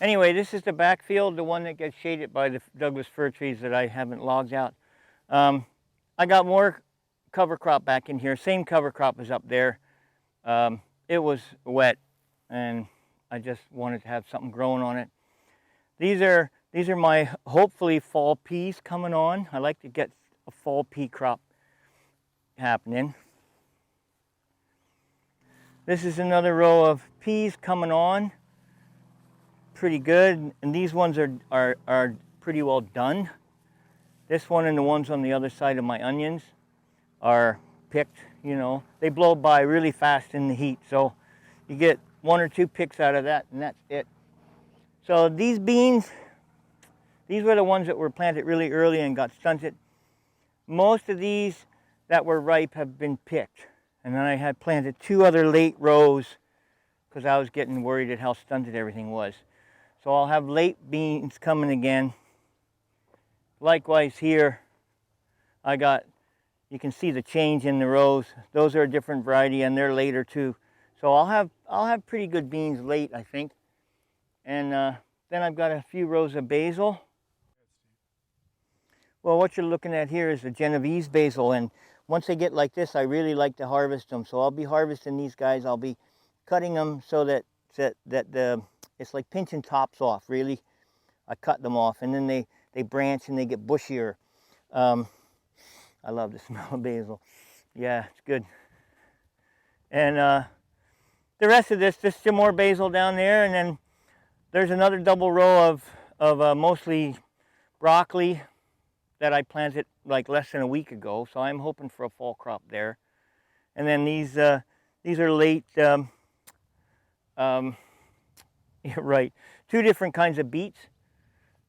Anyway, this is the backfield, the one that gets shaded by the Douglas fir trees that I haven't logged out. I got more cover crop back in here. Same cover crop as up there. It was wet, and I just wanted to have something growing on it. These are my hopefully fall peas coming on. I like to get a fall pea crop happening. This is another row of peas coming on. Pretty good, and these ones are pretty well done. This one and the ones on the other side of my onions are picked. You know, they blow by really fast in the heat, so you get 1 or 2 picks out of that, and that's it. So these beans, these were the ones that were planted really early and got stunted. Most of these that were ripe have been picked, and then I had planted 2 other late rows because I was getting worried at how stunted everything was. So I'll have late beans coming again. Likewise here, I got, you can see the change in the rows. Those are a different variety and they're later too. So I'll have pretty good beans late, I think. And then I've got a few rows of basil. Well, what you're looking at here is the Genovese basil, and once they get like this, I really like to harvest them. So I'll be harvesting these guys. I'll be cutting them so that it's like pinching tops off, really. I cut them off, and then they branch and they get bushier. I love the smell of basil. Yeah, it's good. And the rest of this, just some more basil down there, and then there's another double row of mostly broccoli that I planted like less than a week ago. So I'm hoping for a fall crop there. And then these are late. You're right. 2 different kinds of beets.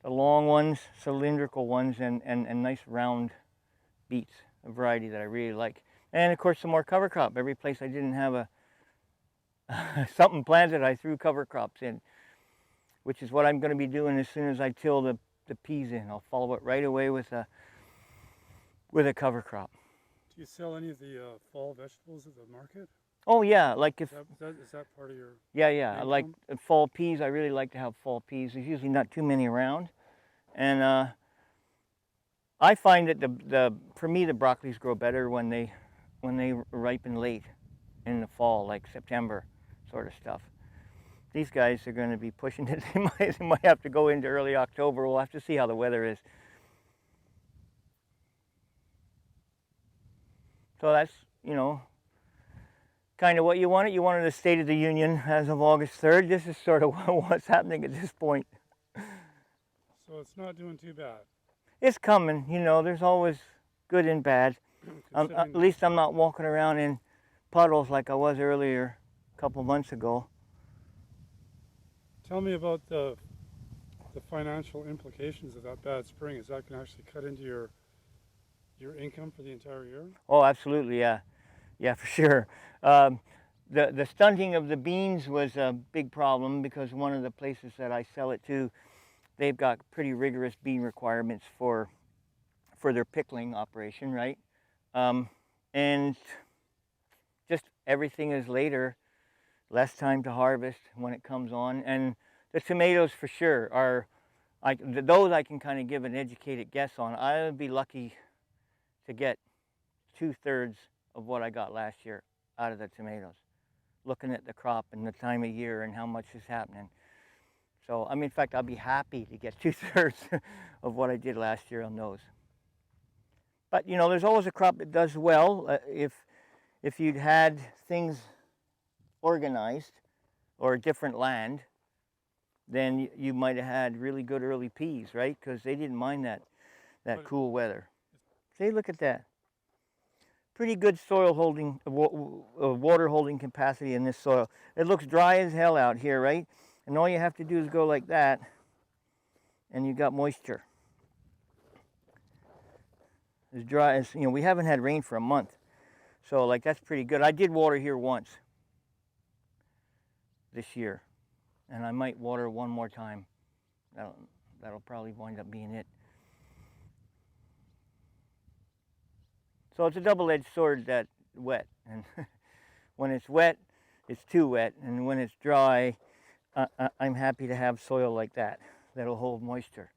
The long ones, cylindrical ones, and nice round beets, a variety that I really like. And of course some more cover crop. Every place I didn't have a something planted, I threw cover crops in, which is what I'm going to be doing as soon as I till the peas in. I'll follow it right away with a cover crop. Do you sell any of the fall vegetables at the market? Oh yeah, like if is that part of your yeah, I like income? fall peas. I really like to have fall peas. There's usually not too many around, and I find that for me the broccolis grow better when they ripen late in the fall, like September sort of stuff. These guys are going to be pushing it. They might have to go into early October. We'll have to see how the weather is. So that's, you know, kind of what you wanted. You wanted a State of the Union as of August 3rd. This is sort of what's happening at this point. So it's not doing too bad. It's coming, you know, there's always good and bad. At least I'm not walking around in puddles like I was earlier a couple months ago. Tell me about the financial implications of that bad spring. Is that going to actually cut into your income for the entire year? Oh, absolutely, yeah. Yeah, for sure. The stunting of the beans was a big problem because one of the places that I sell it to, they've got pretty rigorous bean requirements for their pickling operation, right? And just everything is later, less time to harvest when it comes on. And the tomatoes for sure are, those I can kind of give an educated guess on. I would be lucky to get 2/3 of what I got last year out of the tomatoes, looking at the crop and the time of year and how much is happening. So, I mean, in fact, I'll be happy to get 2/3 of what I did last year on those. But, you know, there's always a crop that does well. If you'd had things organized or different land, then you might have had really good early peas, right? Because they didn't mind that cool weather. See, look at that. Pretty good soil holding, water holding capacity in this soil. It looks dry as hell out here, right? And all you have to do is go like that, and you got moisture. As dry as, you know, we haven't had rain for a month. So, like, that's pretty good. I did water here once this year, and I might water one more time. That'll probably wind up being it. So it's a double-edged sword, that wet. And when it's wet, it's too wet. And when it's dry, I'm happy to have soil like that that'll hold moisture.